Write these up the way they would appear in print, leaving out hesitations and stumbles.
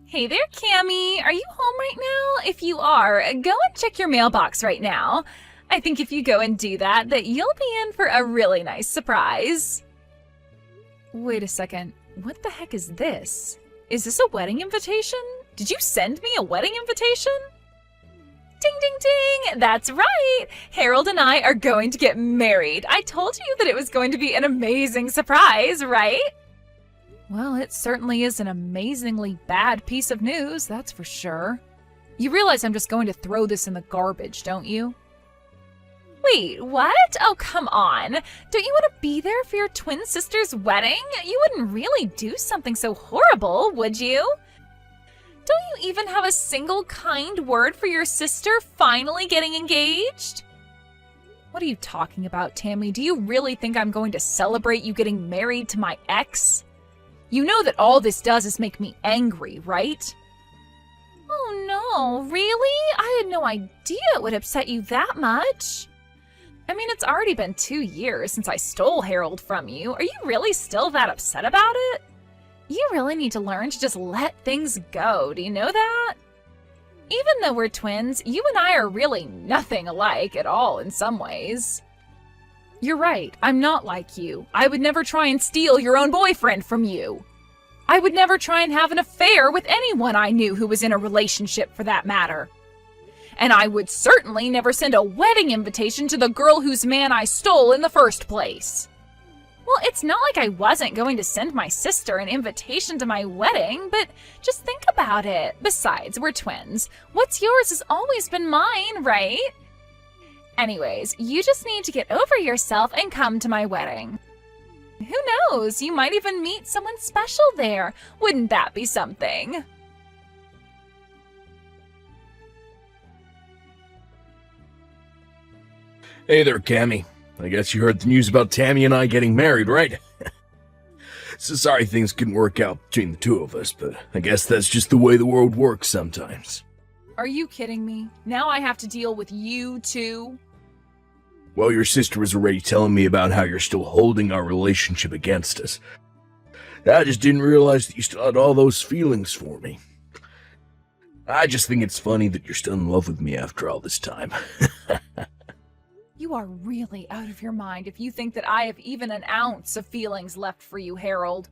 Hey there, Cammy. Are you home right now? If you are, go and check your mailbox right now. I think if you go and do that you'll be in for a really nice surprise. Wait a second. What the heck is this? Is this a wedding invitation? Did you send me a wedding invitation? Ding, ding, ding! That's right! Harold and I are going to get married. I told you that it was going to be an amazing surprise, right? Well, it certainly is an amazingly bad piece of news, that's for sure. You realize I'm just going to throw this in the garbage, don't you? Wait, what? Oh, come on. Don't you want to be there for your twin sister's wedding? You wouldn't really do something so horrible, would you? Don't you even have a single kind word for your sister finally getting engaged? What are you talking about, Tammy? Do you really think I'm going to celebrate you getting married to my ex? You know that all this does is make me angry, right? Oh no, really? I had no idea it would upset you that much. I mean, it's already been 2 years since I stole Harold from you. Are you really still that upset about it? You really need to learn to just let things go, do you know that? Even though we're twins, you and I are really nothing alike at all in some ways. You're right, I'm not like you. I would never try and steal your own boyfriend from you. I would never try and have an affair with anyone I knew who was in a relationship for that matter. And I would certainly never send a wedding invitation to the girl whose man I stole in the first place. Well, it's not like I wasn't going to send my sister an invitation to my wedding, but just think about it. Besides, we're twins. What's yours has always been mine, right? Anyways, you just need to get over yourself and come to my wedding. Who knows? You might even meet someone special there. Wouldn't that be something? Hey there, Cammy. I guess you heard the news about Tammy and I getting married, right? So sorry things couldn't work out between the two of us, but I guess that's just the way the world works sometimes. Are you kidding me? Now I have to deal with you too? Well, your sister was already telling me about how you're still holding our relationship against us. I just didn't realize that you still had all those feelings for me. I just think it's funny that you're still in love with me after all this time. You are really out of your mind if you think that I have even an ounce of feelings left for you, Harold.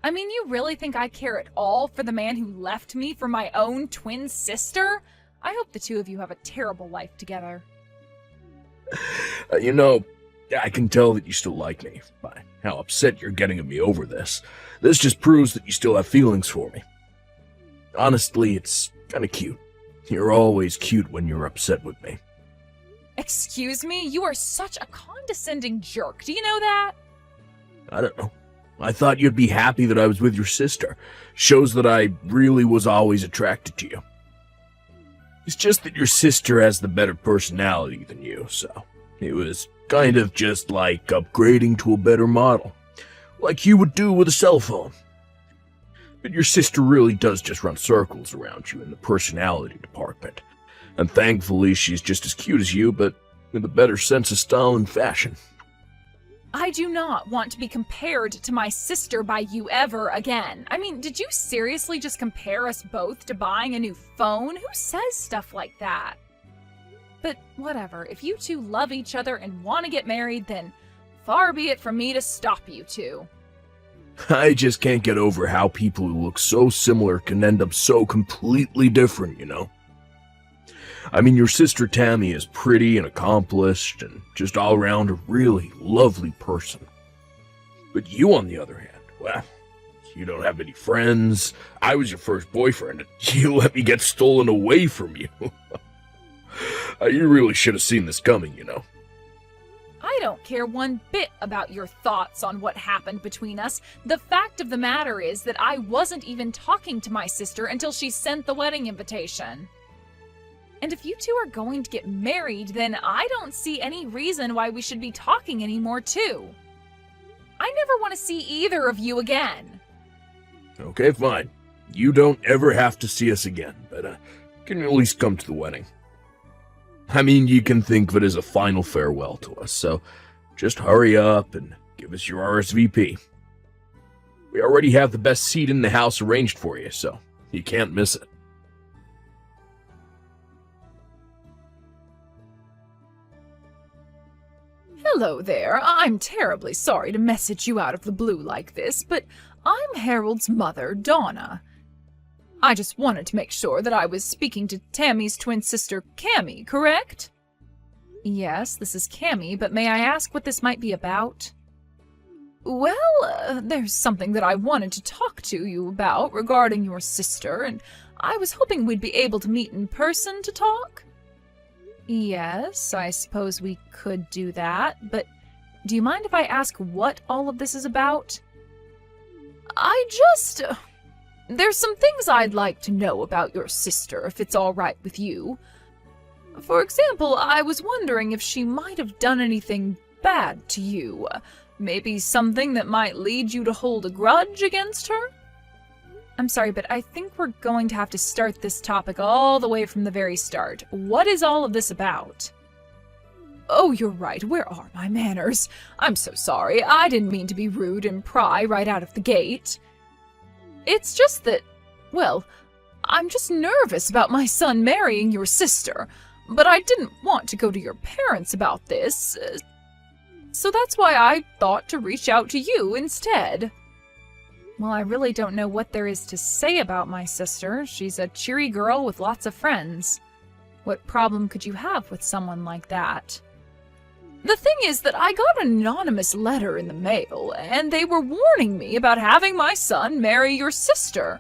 I mean, you really think I care at all for the man who left me for my own twin sister? I hope the two of you have a terrible life together. I can tell that you still like me by how upset you're getting at me over this. This just proves that you still have feelings for me. Honestly, it's kind of cute. You're always cute when you're upset with me. Excuse me? You are such a condescending jerk. Do you know that? I don't know. I thought you'd be happy that I was with your sister. Shows that I really was always attracted to you. It's just that your sister has the better personality than you, so it was kind of just like upgrading to a better model. Like you would do with a cell phone. But your sister really does just run circles around you in the personality department. And thankfully she's just as cute as you, but with a better sense of style and fashion. I do not want to be compared to my sister by you ever again. I mean, did you seriously just compare us both to buying a new phone? Who says stuff like that? But whatever, if you two love each other and want to get married, then far be it from me to stop you two. I just can't get over how people who look so similar can end up so completely different, you know? I mean, your sister Tammy is pretty and accomplished and just all around a really lovely person. But you, on the other hand, well, you don't have any friends. I was your first boyfriend, and you let me get stolen away from you. You really should have seen this coming, you know. I don't care one bit about your thoughts on what happened between us. The fact of the matter is that I wasn't even talking to my sister until she sent the wedding invitation. And if you two are going to get married, then I don't see any reason why we should be talking anymore, too. I never want to see either of you again. Okay, fine. You don't ever have to see us again, but can you at least come to the wedding? I mean, you can think of it as a final farewell to us, so just hurry up and give us your RSVP. We already have the best seat in the house arranged for you, so you can't miss it. Hello there. I'm terribly sorry to message you out of the blue like this, but I'm Harold's mother, Donna. I just wanted to make sure that I was speaking to Tammy's twin sister, Cammy, correct? Yes, this is Cammy, but may I ask what this might be about? Well, there's something that I wanted to talk to you about regarding your sister, and I was hoping we'd be able to meet in person to talk. Yes, I suppose we could do that, but do you mind if I ask what all of this is about? There's some things I'd like to know about your sister, if it's all right with you. For example, I was wondering if she might have done anything bad to you. Maybe something that might lead you to hold a grudge against her? I'm sorry, but I think we're going to have to start this topic all the way from the very start. What is all of this about? Oh, you're right. Where are my manners? I'm so sorry. I didn't mean to be rude and pry right out of the gate. It's just that, well, I'm just nervous about my son marrying your sister, but I didn't want to go to your parents about this, so that's why I thought to reach out to you instead. Well, I really don't know what there is to say about my sister. She's a cheery girl with lots of friends. What problem could you have with someone like that? The thing is that I got an anonymous letter in the mail, and they were warning me about having my son marry your sister.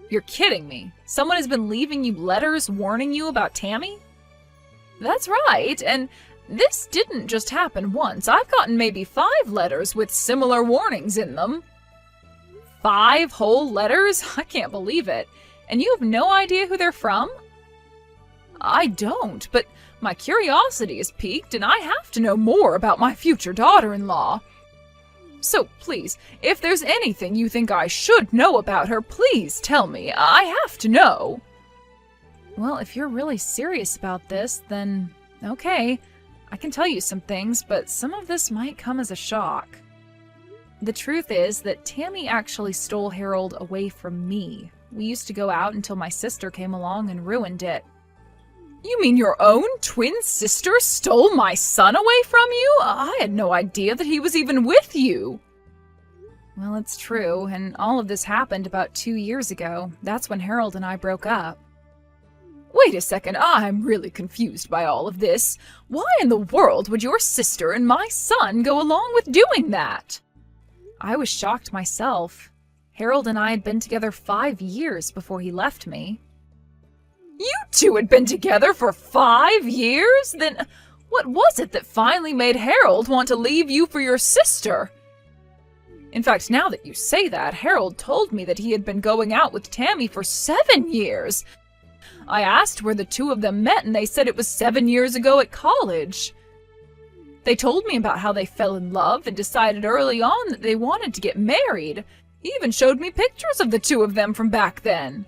You're kidding me. Someone has been leaving you letters warning you about Tammy? That's right, and this didn't just happen once. I've gotten maybe 5 letters with similar warnings in them. 5 whole letters? I can't believe it. And you have no idea who they're from? I don't, but my curiosity is piqued and I have to know more about my future daughter-in-law. So please, if there's anything you think I should know about her, please tell me. I have to know. Well, if you're really serious about this, then okay. I can tell you some things, but some of this might come as a shock. The truth is that Tammy actually stole Harold away from me. We used to go out until my sister came along and ruined it. You mean your own twin sister stole my son away from you? I had no idea that he was even with you. Well, it's true, and all of this happened about 2 years ago. That's when Harold and I broke up. Wait a second, I'm really confused by all of this. Why in the world would your sister and my son go along with doing that? I was shocked myself. Harold and I had been together 5 years before he left me. You two had been together for 5 years? Then what was it that finally made Harold want to leave you for your sister? In fact, now that you say that, Harold told me that he had been going out with Tammy for 7 years. I asked where the two of them met, and they said it was 7 years ago at college. They told me about how they fell in love and decided early on that they wanted to get married. He even showed me pictures of the two of them from back then.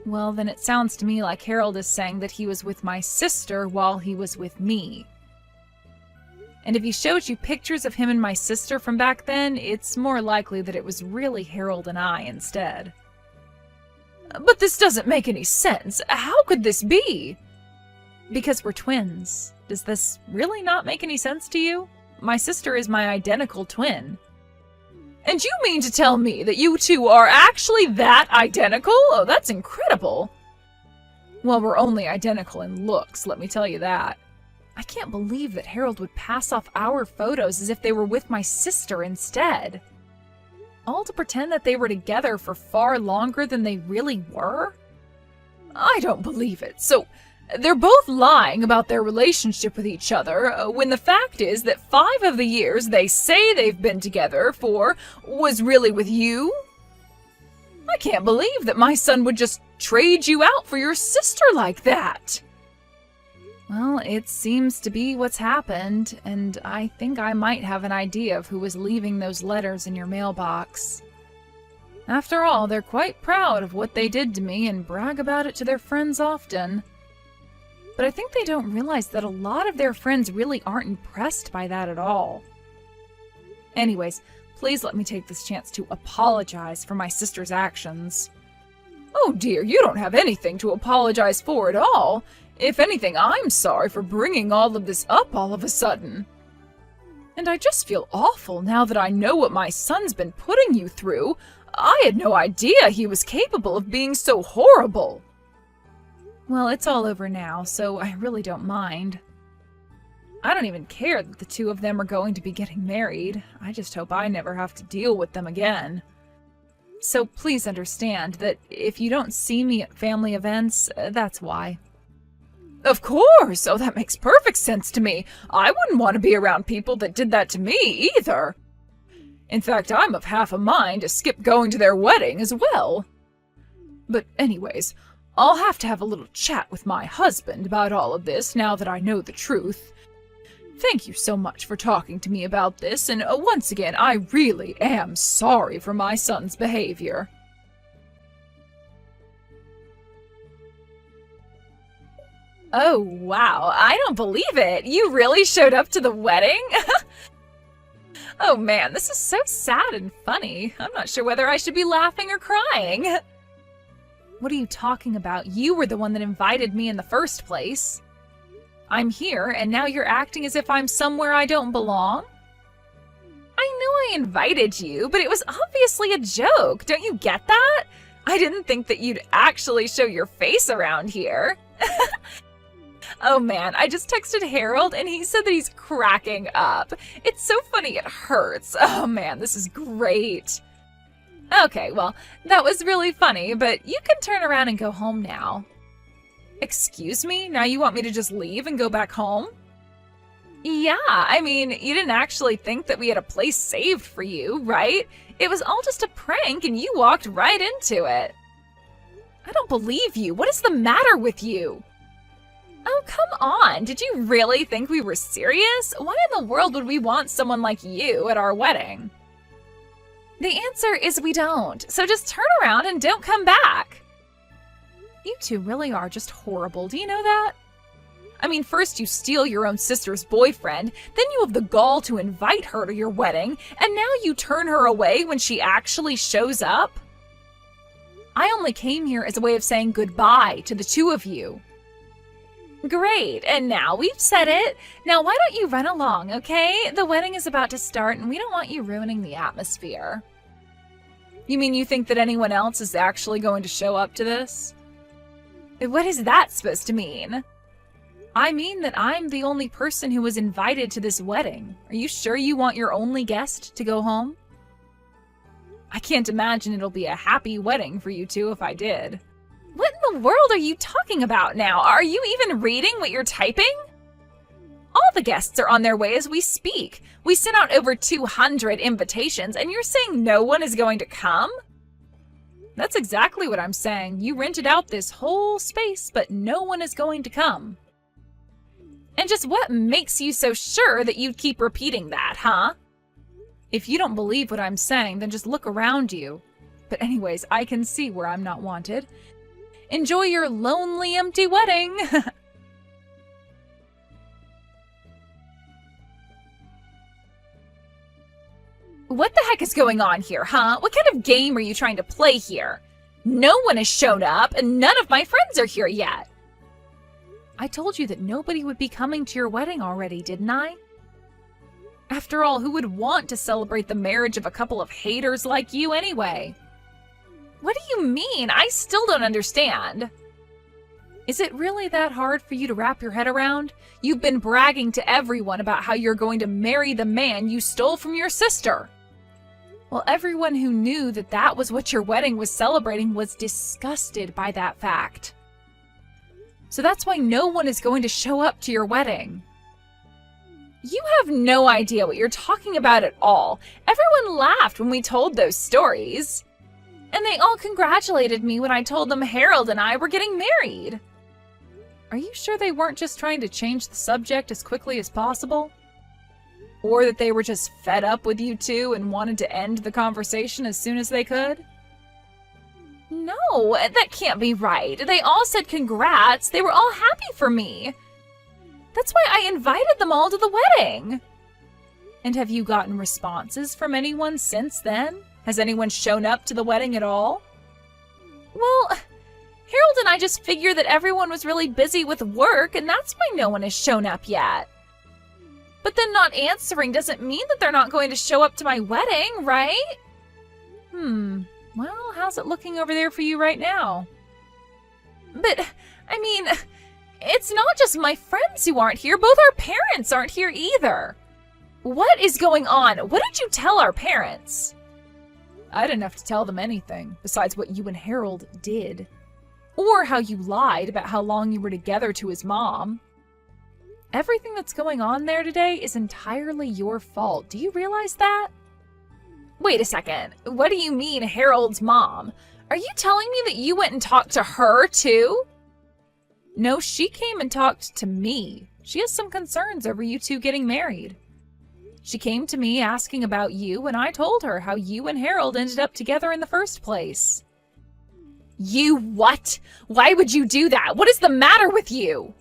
Well, then it sounds to me like Harold is saying that he was with my sister while he was with me. And if he showed you pictures of him and my sister from back then, it's more likely that it was really Harold and I instead. But this doesn't make any sense. How could this be? Because we're twins. Does this really not make any sense to you? My sister is my identical twin. And you mean to tell me that you two are actually that identical? Oh, that's incredible. Well, we're only identical in looks, let me tell you that. I can't believe that Harold would pass off our photos as if they were with my sister instead. All to pretend that they were together for far longer than they really were? I don't believe it. So, they're both lying about their relationship with each other, when the fact is that 5 of the years they say they've been together for was really with you? I can't believe that my son would just trade you out for your sister like that. Well, it seems to be what's happened, and I think I might have an idea of who was leaving those letters in your mailbox. After all, they're quite proud of what they did to me and brag about it to their friends often. But I think they don't realize that a lot of their friends really aren't impressed by that at all. Anyways, Please let me take this chance to apologize for my sister's actions. Oh dear, you don't have anything to apologize for at all. If anything, I'm sorry for bringing all of this up all of a sudden. And I just feel awful now that I know what my son's been putting you through. I had no idea he was capable of being so horrible. Well, it's all over now, so I really don't mind. I don't even care that the two of them are going to be getting married. I just hope I never have to deal with them again. So please understand that if you don't see me at family events, that's why. Of course! Oh, that makes perfect sense to me. I wouldn't want to be around people that did that to me, either. In fact, I'm of half a mind to skip going to their wedding as well. But anyways, I'll have to have a little chat with my husband about all of this now that I know the truth. Thank you so much for talking to me about this, and once again, I really am sorry for my son's behavior. Oh, wow, I don't believe it. You really showed up to the wedding? Oh man, this is so sad and funny. I'm not sure whether I should be laughing or crying. What are you talking about? You were the one that invited me in the first place. I'm here, and now you're acting as if I'm somewhere I don't belong? I know I invited you, but it was obviously a joke. Don't you get that? I didn't think that you'd actually show your face around here. Oh man, I just texted Harold and he said that he's cracking up. It's so funny it hurts. Oh man, this is great. Okay, well, that was really funny, but you can turn around and go home now. Excuse me? Now you want me to just leave and go back home? Yeah, I mean, you didn't actually think that we had a place saved for you, right? It was all just a prank and you walked right into it. I don't believe you. What is the matter with you? Oh, come on. Did you really think we were serious? Why in the world would we want someone like you at our wedding? The answer is we don't. So just turn around and don't come back. You two really are just horrible. Do you know that? I mean, first you steal your own sister's boyfriend, then you have the gall to invite her to your wedding, and now you turn her away when she actually shows up? I only came here as a way of saying goodbye to the two of you. Great, and now we've said it. Now why don't you run along, okay? The wedding is about to start and we don't want you ruining the atmosphere. You mean you think that anyone else is actually going to show up to this? What is that supposed to mean? I mean that I'm the only person who was invited to this wedding. Are you sure you want your only guest to go home? I can't imagine it'll be a happy wedding for you two if I did. What in the world are you talking about now? Are you even reading what you're typing? All the guests are on their way as we speak. We sent out over 200 invitations and you're saying no one is going to come? That's exactly what I'm saying. You rented out this whole space, but no one is going to come. And just what makes you so sure that you'd keep repeating that, huh? If you don't believe what I'm saying, then just look around you. But anyways, I can see where I'm not wanted. Enjoy your lonely, empty wedding! What the heck is going on here, huh? What kind of game are you trying to play here? No one has shown up, and none of my friends are here yet. I told you that nobody would be coming to your wedding already, didn't I? After all, who would want to celebrate the marriage of a couple of haters like you anyway? What do you mean? I still don't understand. Is it really that hard for you to wrap your head around? You've been bragging to everyone about how you're going to marry the man you stole from your sister. Well, everyone who knew that that was what your wedding was celebrating was disgusted by that fact. So that's why no one is going to show up to your wedding. You have no idea what you're talking about at all. Everyone laughed when we told those stories. And they all congratulated me when I told them Harold and I were getting married. Are you sure they weren't just trying to change the subject as quickly as possible? Or that they were just fed up with you two and wanted to end the conversation as soon as they could? No, that can't be right. They all said congrats. They were all happy for me. That's why I invited them all to the wedding. And have you gotten responses from anyone since then? Has anyone shown up to the wedding at all? Well, Harold and I just figured that everyone was really busy with work, and that's why no one has shown up yet. But then not answering doesn't mean that they're not going to show up to my wedding, right? Well, how's it looking over there for you right now? But, I mean, it's not just my friends who aren't here. Both our parents aren't here either. What is going on? What did you tell our parents? I didn't have to tell them anything besides what you and Harold did. Or how you lied about how long you were together to his mom. Everything that's going on there today is entirely your fault. Do you realize that? Wait a second. What do you mean, Harold's mom? Are you telling me that you went and talked to her, too? No, she came and talked to me. She has some concerns over you two getting married. She came to me asking about you, and I told her how you and Harold ended up together in the first place. You what? Why would you do that? What is the matter with you?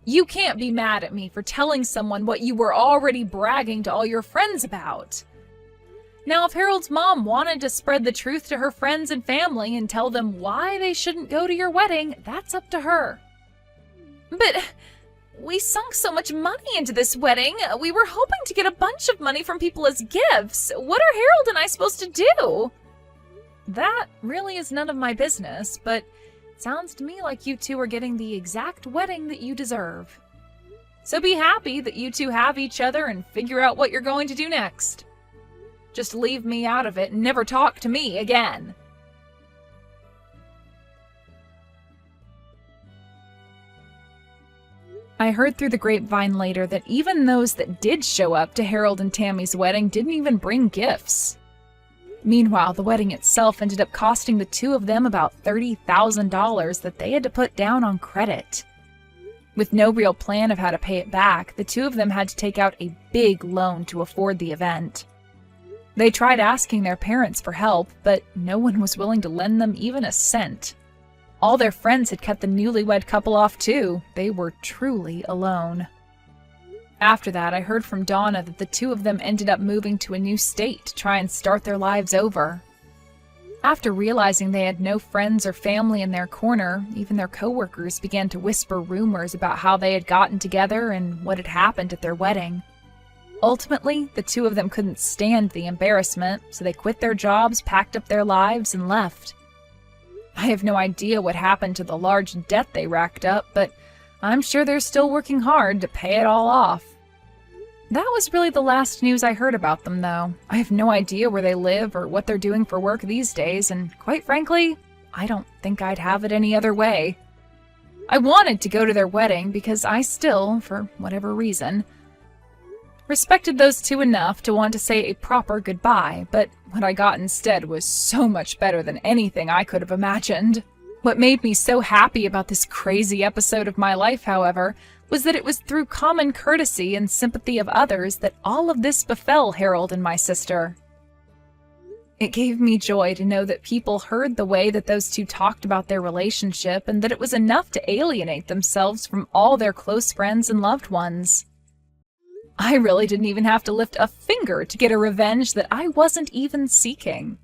You can't be mad at me for telling someone what you were already bragging to all your friends about. Now, if Harold's mom wanted to spread the truth to her friends and family and tell them why they shouldn't go to your wedding, that's up to her. But we sunk so much money into this wedding. We were hoping to get a bunch of money from people as gifts. What are Harold and I supposed to do? That really is none of my business, but it sounds to me like you two are getting the exact wedding that you deserve. So be happy that you two have each other and figure out what you're going to do next. Just leave me out of it and never talk to me again. I heard through the grapevine later that even those that did show up to Harold and Tammy's wedding didn't even bring gifts. Meanwhile, the wedding itself ended up costing the two of them about $30,000 that they had to put down on credit. With no real plan of how to pay it back, the two of them had to take out a big loan to afford the event. They tried asking their parents for help, but no one was willing to lend them even a cent. All their friends had cut the newlywed couple off too. They were truly alone. After that, I heard from Donna that the two of them ended up moving to a new state to try and start their lives over. After realizing they had no friends or family in their corner, even their coworkers began to whisper rumors about how they had gotten together and what had happened at their wedding. Ultimately, the two of them couldn't stand the embarrassment, so they quit their jobs, packed up their lives, and left. I have no idea what happened to the large debt they racked up, but I'm sure they're still working hard to pay it all off. That was really the last news I heard about them, though. I have no idea where they live or what they're doing for work these days, and quite frankly, I don't think I'd have it any other way. I wanted to go to their wedding because I still, for whatever reason, respected those two enough to want to say a proper goodbye, but what I got instead was so much better than anything I could have imagined. What made me so happy about this crazy episode of my life, however, was that it was through common courtesy and sympathy of others that all of this befell Harold and my sister. It gave me joy to know that people heard the way that those two talked about their relationship and that it was enough to alienate themselves from all their close friends and loved ones. I really didn't even have to lift a finger to get a revenge that I wasn't even seeking.